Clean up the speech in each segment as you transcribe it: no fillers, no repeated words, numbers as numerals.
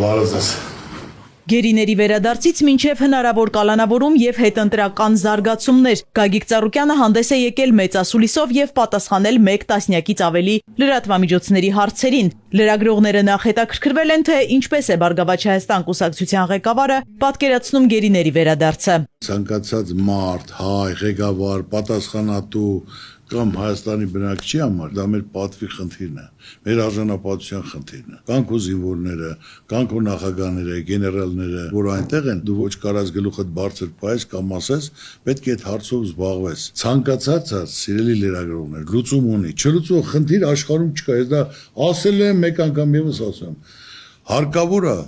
Բարոզես։ Գերիների վերադարձից մինչև հնարավոր կալանավորում եւ հետընտրական զարգացումներ Գագիկ Ծառուկյանը հանդես է եկել մեծ ասուլիսով եւ պատասխանել 1 տասնյակից ավելի լրատվամիջոցների հարցերին։ Լրագրողները նախ հետաքրքրվել են, թե ինչպես է Բարգավաճ Հայաստան կուսակցության ղեկավարը պատկերացնում գերիների վերադարձը։ Ցանկացած մարդ, հայ, ղեկավար, պատասխանատու կամ Հայաստանի բնակչի համար դա մեր պատվի խնդիրն է, մեր արժանապատվության խնդիրն է։ Կանք ու զինվորները, կանք ու նախագահները, գեներալները, որ այնտեղ են, դու ոչ կարաս գլուխդ բարձր պայես կամ ասես, պետք է այդ հարցով զբաղվես։ Ցանկացած սիրելի լրագրողներ, լուծում ունի, չլուծող խնդիր աշխարհում չկա։ Ես դա ասել եմ, մեկ անգամ եւս ասում։ Հարկավոր է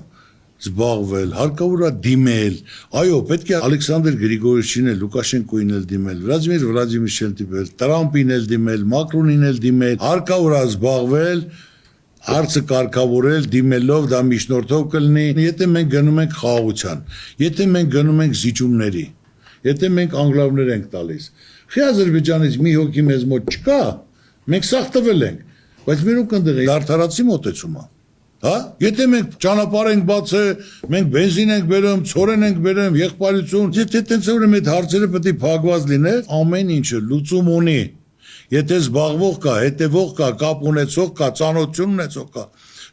զբաղվել, հարկավոր է դիմել։ Այո, պետք է Ալեքսանդր Գրիգորիչին էլ, Լուկաշենկոին էլ դիմել, Վլադիմիր Վլադիմիրովին դիմել, Տրամպին էլ դիմել, Մակրոնին էլ դիմել։ Հարկավոր է զբաղվել, հարցը կարգավորել, դիմելով դա միջնորդով կլինի։ Եթե մենք գնում ենք խաղաղության, եթե մենք գնում ենք զիջումների, եթե մենք անգլավներ ենք տալիս, խի Ադրբեջանից մի հոգի մեզ մոտ չկա, մենք սաղ տվել ենք, բայց մեր ու կնդեղ է արդարացի մոտեցում է։ Հա, եթե մենք ճանապարհ ենք բացել, մենք բենզին ենք բերում, ցորեն ենք բերում, եղբայրություն, եթե տենց ուրեմն այդ հարցերը պետք է փակված լինեն, ամեն ինչը լուծում ունի։ Եթե զբաղվող կա, հետևող կա, կապ ունեցող կա, ծանոթություն ունեցող կա,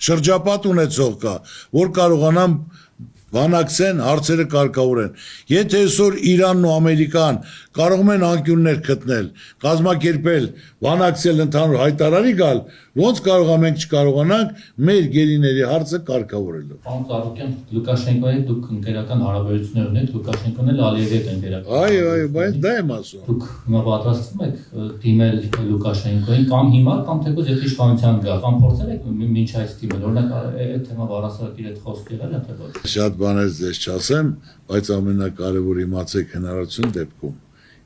շրջապատ ունեցող կա, որ կարողանան բանակցեն, հարցերը կարգավորեն։ Եթե այսօր Իրանն ու Ամերիկան կարող են անկյուններ գտնել, կազմակերպել, բանակցել, ընդհանուր հայտարարի գալ, ոնց կարող ենք չկարողանանք մեր գերիների հարցը կարգավորելու։ Պարոն Ծառուկյան, Լուկաշենկոյի դուք ընկերական հարաբերություններ ունեք, Լուկաշենկոն էլ Ալիևի հետ ընկերական։ Այո, բայց դա եմ ասում։ Դուք հիմա պատրաստվում եք դիմել Լուկաշենկոյին կամ հիմա կամ թեկուզ եթե իշխանության գա, կամ փորձել եք մինչ այս դիմել, օրինակ այդ թեմա առասարակիր հետ խոսք եղել է թե ոչ։ Շատ բաներ ձեզ չասեմ, բայց ամենակարևորը իմացեք հնարավորություն դեպքում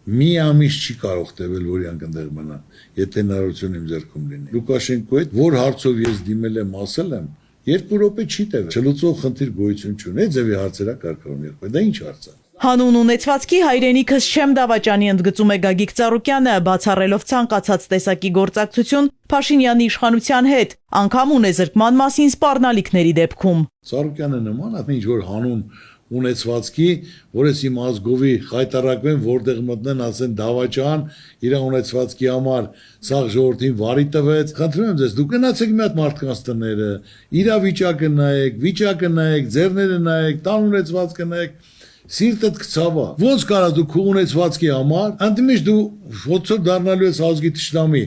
մի ամիս չի կարող տևել, որ իրանք այնտեղ մնան, եթե հնարավորություն իմ ձեռքում լինի։ Լուկաշենկոյի որ հարցով ես դիմել եմ, ասել եմ, 2 րոպե չի տևել։ Չլուծող խնդիր գոյություն չունի, ձևի հարցերա կարգավորում եղբայր, դա ինչ հարց է։ Հանուն ունեցվածքի հայրենիքս չեմ դավաճանի ընդգծում է Գագիկ Ծառուկյանը, բացառելով ցանկացած տեսակի գործակցություն Փաշինյանի իշխանության հետ, անգամ ունեզրկման մասին սպառնալիքների դեպքում։ Ծառուկյանը նման է, ինչ որ հանուն ունեցվածքի, որ ես իմ ազգովի խայտարակվեն, որտեղ մտնեն, ասեն դավաճան, իր ունեցվածքի համար սաղ ժողովրդին վարի տվեց։ Խնդրում եմ ձեզ, դուք գնացեք մի հատ մարդկանց տները, իրավիճակը նայեք, ձեռները նայեք, տան ունեցվածքը նայեք, սիրտդ կցավա։ Ոնց կարա դու քո ունեցվածքի համար, ընդմիշտ դու ոնց դառնալու ես ազգի թշնամի։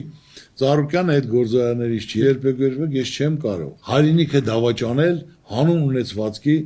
Ծառուկյանը այդ գործարաններից չի երբեք ես չեմ կարող։ Հայրենիքը դավաճանել հանուն ունեցվածքի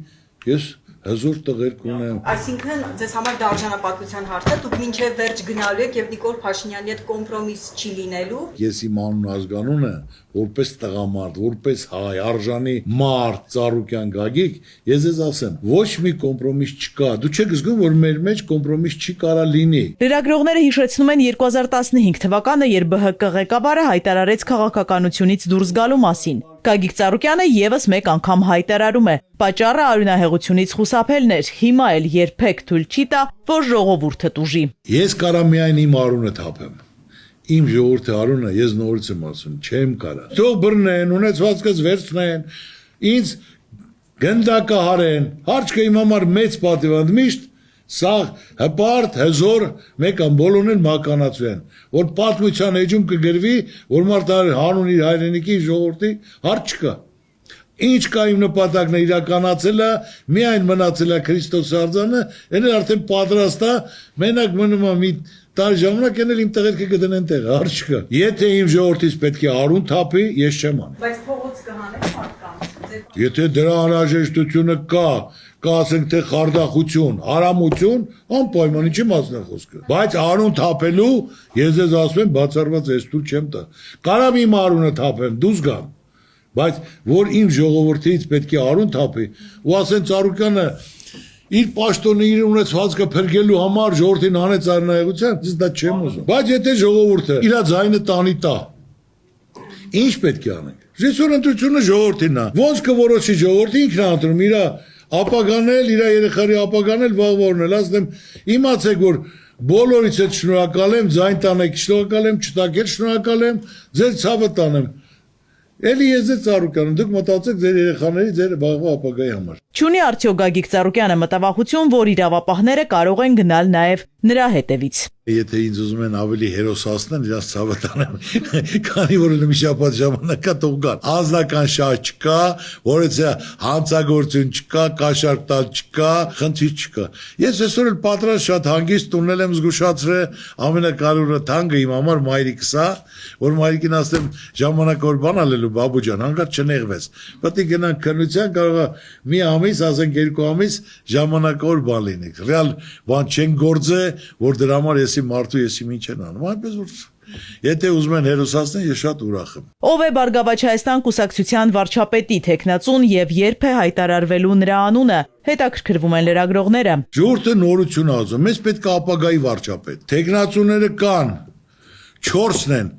ես հզոր տղերք ունեմ։ Այսինքն ձեզ համար դա արժանապատվության հարց է, դուք մինչև վերջ գնալու եք եւ Նիկոլ Փաշինյանի հետ կոմպրոմիս չի լինելու։ Ես իմ անուն ազգանունը որպես տղամարդ, որպես հայ, արժանի մարդ, Ծառուկյան Գագիկ, ես ձեզ ասեմ, ոչ մի կոմպրոմիս չկա։ Դու չեք զգում, որ մեր մեջ կոմպրոմիս չի կարա լինի։ Լրագրողները հիշեցնում են 2015 թվականը, երբ ԲՀԿ ղեկավարը հայտարարեց քաղաքականությունից դուրս գալու մասին։ Գագիկ Ծառուկյանը եւս մեկ անգամ հայտարարում է. պատճառը արյունահեղությունից խուսափելն էր, հիմա էլ երբեք թույլ չի տա, որ ժողովուրդը տուժի։ Ես կարա միայն իմ արունը թափեմ։ Իմ ժողովրդի արունը ես նորից եմ ասում, չեմ կարա։ Թող բռնեն, ունեցվածքս վերցնեն, ինձ գնդակահարեն, հարցը իմ համար մեծ պատիվ է, միշտ սա հպարտ, հզոր, մեկ ամբոլոն են մականացվեն, որ պատմության էջում կգրվի, որ մարդը հանուն իր հայրենիքի ժողովրդի հարց չկա։ Ինչ կա իմ նպատակն է իրականացելը, միայն մնացել է Քրիստոս արձանը, այն արդեն պատրաստ է, մենակ մնում է մի տարի ժամանակ ենել իմ տղերքը կդնեն տեղ, հարց չկա։ Եթե իմ ժողովրդից պետք է արուն թափի, ես չեմ անի։ Բայց փողոց կհանեք մարդկանց։ Եթե դրա անհրաժեշտությունը կա, ասենք թե խարդախություն, արամություն, անպայման ինչի մասն է խոսքը։ Բայց արուն թափելու ես ձեզ ասում եմ բացառված ես դու չեմ տա։ Կարամ իմ արունը թափեմ, դուս գամ։ Բայց որ իմ ժողովրդից պետք է արուն թափի, ու ասեն Ծառուկյանը իր պաշտոնը իր ունեցվածքը փրկելու համար ժողովրդին հանեց արնայողության, ես դա չեմ ուզում։ Բայց եթե ժողովուրդը իր ձայնը տանի տա, ինչ պետք է անենք։ Այսօր ընտրությունը ժողովրդին է։ Ոնց կորոշի ժողովուրդը ինքն է ընտրում իր ապագանել, իր երեխայի ապագանել, վաղվորնել, ասեմ, իմացեք որ բոլորից հետ շնորհակալ եմ, ձայն տանեք, շնորհակալ եմ, չտակեր շնորհակալ եմ, ձեր ցավը տանեմ։ Էլի ես ձեր Ծառուկյանը, դուք մտածեք ձեր երեխաների, ձեր վաղվա ապագայի համար։ Չունի արդյոք Գագիկ Ծառուկյանը մտավախություն, որ իրավապահները կարող են գնալ նաև նրա հետևից։ Եթե ինձ ուզում են ավելի հերոսացնել, իրաց ցավը տանեմ, քանի որ մի շաբաթ ժամանակա թող գան։ Անձնական շահ չկա, որովհետեւ հանցագործություն չկա, կաշառք տալ չկա, խնդիր չկա։ Ես այսօր էլ պատրաստ շատ հանգիստ տունել եմ զգուշացրել, ամենակարևորը թանկը իմ համար մայրիկս է, որ մայրիկին ասեմ ժամանակավոր բան ալելու բաբու ջան, հանկարծ չնեղվես։ Պետք է գնանք քննության, կարող է մի ամիս, ասենք 2 ամիս ժամանակավոր բան լինի։ Ռեալ բան չեն գործե, որ դրա համար եսի մարդու եսի ինչ են անում, այնպես որ եթե ուզում են հերոսացնել, ես շատ ուրախ եմ։ Ով է Բարգավաճ Հայաստան կուսակցության վարչապետի թեկնածուն եւ երբ է հայտարարվելու նրա անունը, հետաքրքրվում են լրագրողները։ Ժողովուրդը նորություն ազում, մեզ պետք է ապագայի վարչապետ։ Թեկնածուները կան, 4-ն են,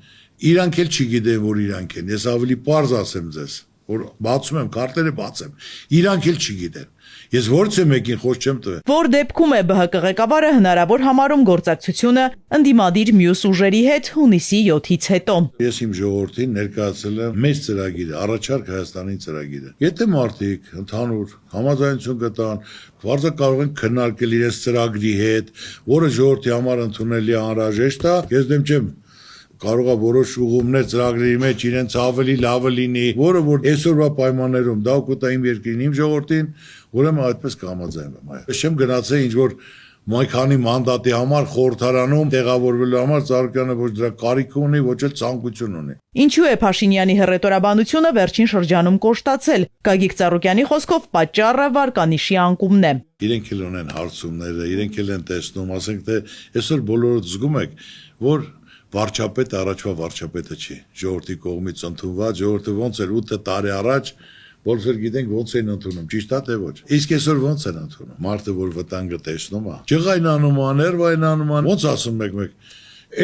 իրանք էլ չգիտեն, որ իրանք են։ Ես ավելի պարզ ասեմ ձեզ, որ բացում եմ քարտերը բացեմ։ Իրանք էլ չգիտեն։ Ես որից եմ եկին խոս չեմ տվել։ Որ դեպքում է ԲՀԿ ղեկավարը հնարավոր համարում գործակցությունը ընդդիմադիր մյուս ուժերի հետ հունիսի 7-ից հետո։ Ես իմ ժողովրդին ներկայացրել եմ մեծ ծրագիրը, առաջարկ Հայաստանի ծրագիրը։ Եթե մարդիկ ընդհանուր համաձայնություն գտան, վարձը կարող են քննարկել իրենց ծրագրի հետ, որը ժողովրդի համար ընդունելի անհրաժեշտ է, ես դեմ չեմ կարող է որոշ ուղումներ ծրագրերի մեջ իրենց ավելի լավը լինի, որը որ այսօրվա պայմաններում դա օգուտ է իմ երկրին, իմ ժողովրդին, ուրեմն այդպես կհամաձայնվեմ։ Ես չեմ գնացել ինչ որ մի քանի մանդատի համար խորհրդարանում տեղավորվելու համար Ծառուկյանը ոչ դրա կարիք ունի, ոչ էլ ցանկություն ունի։ Ինչու է Փաշինյանի հռետորաբանությունը վերջին շրջանում կոշտացել։ Գագիկ Ծառուկյանի խոսքով պատճառը վարկանիշի անկումն է։ Իրենք էլ ունեն հարցումները, իրենք էլ են տեսնում, ասենք թե այսօր բոլորը զգում եք, որ վարչապետը առաջվա վարչապետը չի, ժողովրդի կողմից ընդունված, ժողովուրդը ոնց էր 8 տարի առաջ, բոլորը գիտենք ոնց են ընդունում, ճիշտ է թե ոչ։ Իսկ այսօր ոնց են ընդունում։ Մարդը որ վտանգը տեսնում է, ջղայնանում է, ներվայնանում է, ոնց ասում եք մեկ,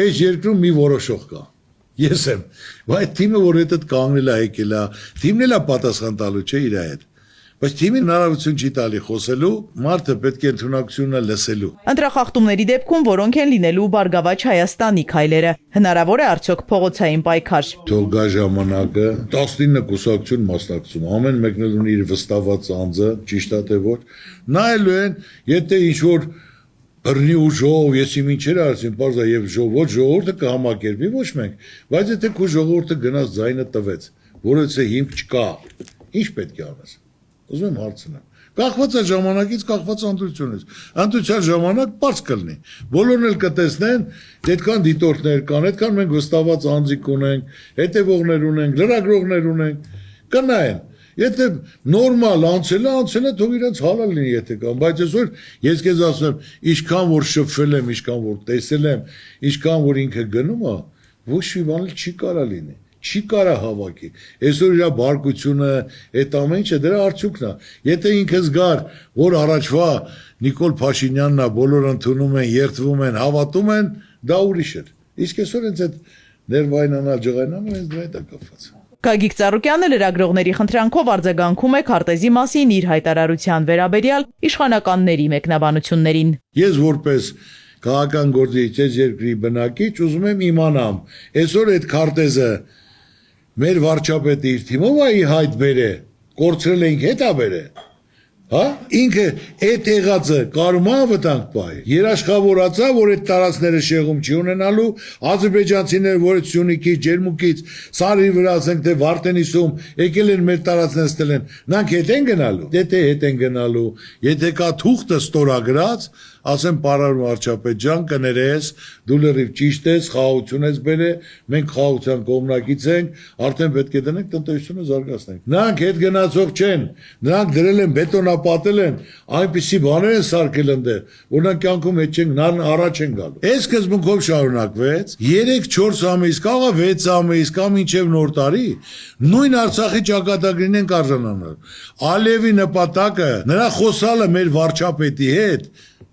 այս երկրում մի որոշող կա։ Ես եմ, բայց թիմը որ հետդ կանգնել է եկել է, թիմն էլ է պատասխան տալու չէ իր հետ։ Բայց թիմին հնարավորություն չի տալի խոսելու, մարդը պետք է ընդունակությունը լսելու։ Ընտրախախտումների դեպքում որոնք են լինելու Բարգավաճ Հայաստանի քայլերը։ Հնարավոր է արդյոք փողոցային պայքար։ Թող գա ժամանակը 19 կուսակցություն մասնակցում, ամեն մեկն էլ ունի իր վստահված անձը, ճիշտ է թե ոչ։ Նայելու են, եթե ինչ որ բռնի ուժով, ես իմ ինչեր արեցին, բարձա եւ ոչ ժողովուրդը կհամակերպի, ոչ մենք, բայց եթե քո ժողովուրդը գնաց ձայնը տվեց, որովհետեւ հիմք չկա, ինչ պետք է անես։ Ուզում եմ հարցնեմ։ Կախված է ժամանակից, կախված ընտրությունից։ Ընտրության ժամանակ բարձ կլինի։ Բոլորն էլ կտեսնեն, այդքան դիտորդներ կան, այդքան մենք վստահված անձիկ ունենք, հետևողներ ունենք, լրագրողներ ունենք, կնայեն։ Եթե նորմալ անցել է, թող իրենց հալալ լինի, եթե կան, բայց այսօր ես քեզ ասում եմ, ինչքան որ շփվել եմ, ինչքան որ տեսել եմ, ինչքան որ ինքը գնում է, ոչ մի բան չի կարա լինի։ Չի կարա հավաքի։ Այսօր իր բարկությունը, այդ ամեն ինչը դրա արդյունքն է։ Եթե ինքը զգար, որ առաջվա Նիկոլ Փաշինյանն է, բոլորը ընդունում են, երդվում են, հավատում են, դա ուրիշ է։ Իսկ այսօր հենց այդ ներվայնանալ, ջղայնանալ հենց դրա հետ է կապված։ Գագիկ Ծառուկյանը լրագրողների խնդրանքով արձագանքում է քարտեզի մասին իր հայտարարության վերաբերյալ իշխանականների մեկնաբանություններին։ Ես որպես քաղաքական գործիչ այս երկրի բնակիչ ուզում եմ իմանամ, այսօր այդ քարտեզը մեր վարչապետը իր թիմով է հայտ բերե, կորցրել ենք հետա բերե, հա, ինքը այդ եղածը կարում է վտանգ պահի, երաշխավորացա, որ այդ տարածքները շեղում չի ունենալու, ադրբեջանցիները, որ Սյունիքից, Ջերմուկից, Սարի վրա ասենք թե Վարդենիսում եկել են մեր տարածքներ ստել են, նրանք հետ են գնալու, եթե հետ են գնալու, եթե կա թուղթը ստորագրած, ասեմ պարոն վարչապետ ջան, կներես, դու լրիվ ճիշտ ես, խաղաղություն ես բերել, մենք խաղաղության կողմնակից ենք, արդեն պետք է դնենք տնտեսությունը զարգացնենք։ Նրանք հետ գնացող չեն, նրանք դրել են բետոնապատել են, այնպիսի բաներ են սարքել ընդեր, որ նրանք կյանքում հետ չեն, առաջ են գալու։ Այս սկզբունքով շարունակվեց 3-4 ամիս, կարող է 6 ամիս, կամ մինչև նոր տարի, նույն Արցախի ճակատագրին են արժանանալ։ Ալիևի նպատակը, նրա խոսալը մեր վարչապետի հետ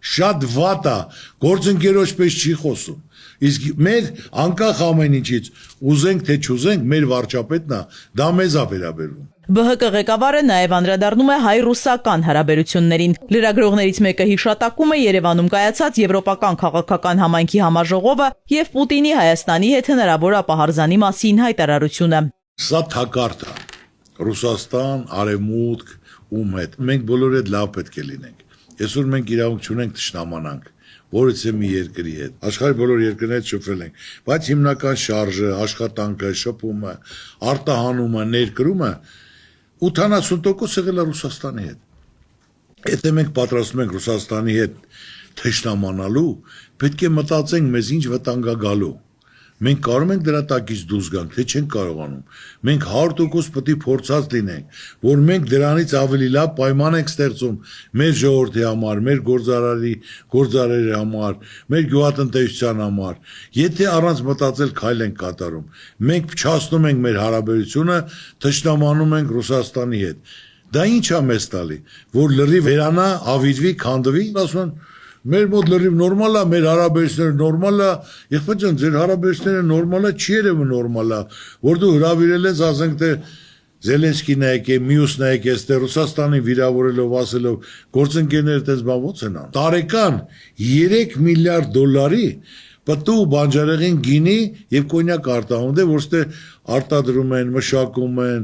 շատ վատ է, գործընկերոջ պես չի խոսում, իսկ մեր անկախ ամեն ինչից, ուզենք թե չուզենք, մեր վարչապետն է, դա մեզ է վերաբերվում։ ԲՀԿ ղեկավարը նաև անդրադառնում է հայ-ռուսական հարաբերություններին։ Լրագրողներից մեկը հիշատակում է Երևանում կայացած Եվրոպական քաղաքական համայնքի համաժողովը եւ Պուտինի Հայաստանի հետ հնարավոր ապահարզանի մասին հայտարարությունը։ Սա թակարդ է։ Ռուսաստան, Արևմուտք, ում հետ։ Մենք բոլորը հետ լավ պետք է լինենք։ Այսօր մենք իրավունք չունենք թշնամանանք, որից է մի երկրի հետ։ Աշխարհի բոլոր երկրների հետ շփվել ենք, բայց հիմնական շարժը, աշխատանքը, շփումը, արտահանումը, ներկրումը 80% եղել է Ռուսաստանի հետ։ Եթե մենք պատրաստում ենք Ռուսաստանի հետ թշնամանալու, պետք է մտածենք մեզ ինչ վտանգ է գալու։ Մենք կարող ենք դրա տակից դուրս գանք, թե չենք կարողանում։ Մենք 100% պետք է փորձած լինենք, որ մենք դրանից ավելի լավ պայման ենք ստեղծում մեր ժողովրդի համար, մեր գործարարի համար, մեր գյուղատնտեսության համար։ Եթե առանց մտածել քայլ ենք կատարում, մենք փչացնում ենք մեր հարաբերությունը, թշնամանում ենք Ռուսաստանի հետ։ Դա ինչ է մեզ տալի, որ լրիվ վերանա, ավիրվի, քանդվի, ասում են մեր մոտ լրիվ նորմալ է, մեր հարաբերությունները նորմալ է, եղբայր ջան, ձեր հարաբերությունները նորմալ է, չի երևում նորմալ է, որ դու հրավիրել ես, ասենք թե Զելենսկին է եկել, մյուսն է եկել, ստե Ռուսաստանի վիրավորելով, ասելով, գործընկերները դες բան ո՞նց են անում։ Տարեկան 3 միլիարդ դոլարի պտու բանջարեղեն գինի եւ կոնյակ արտահանվում, որ ստե արտադրում են, մշակում են,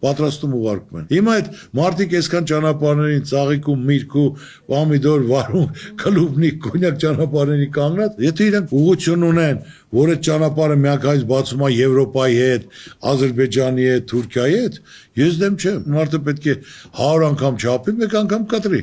պատրաստում ուղարկում են։ Հիմա այդ մարդիկ այսքան ճանապարհներին ծաղիկում, միրգու, պամիդոր վարում, կլուբնիկ, կոնյակ ճանապարհների կանգնած, եթե իրենք ուղղություն ունեն, որ այդ ճանապարհը միանգամից բացում է Եվրոպայի հետ, Ադրբեջանի հետ, Թուրքիայի հետ, ես դեմ չեմ։ Մարդը պետք է 100 անգամ չափի, մեկ անգամ կտրի։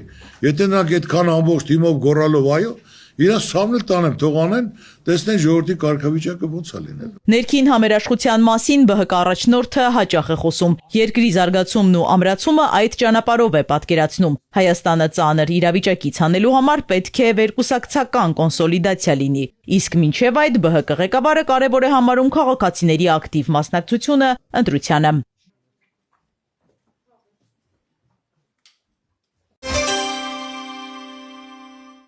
Եթե նրանք այդքան ամբողջ թիմով գոռալով այո, իրաց սամնել տանեմ, թող անեն, տեսնեն ժողովրդի կարգավիճակը ոնց է լինելու։ Ներքին համերաշխության մասին ԲՀԿ առաջնորդը հաճախ է խոսում։ Երկրի զարգացումն ու ամրացումը այդ ճանապարհով է պատկերացնում։ Հայաստանը ծանր իրավիճակից հանելու համար պետք է վերկուսակցական կոնսոլիդացիա լինի։ Իսկ մինչև այդ ԲՀԿ ղեկավարը կարևոր է համարում քաղաքացիների ակտիվ մասնակցությունը ընտրությանը։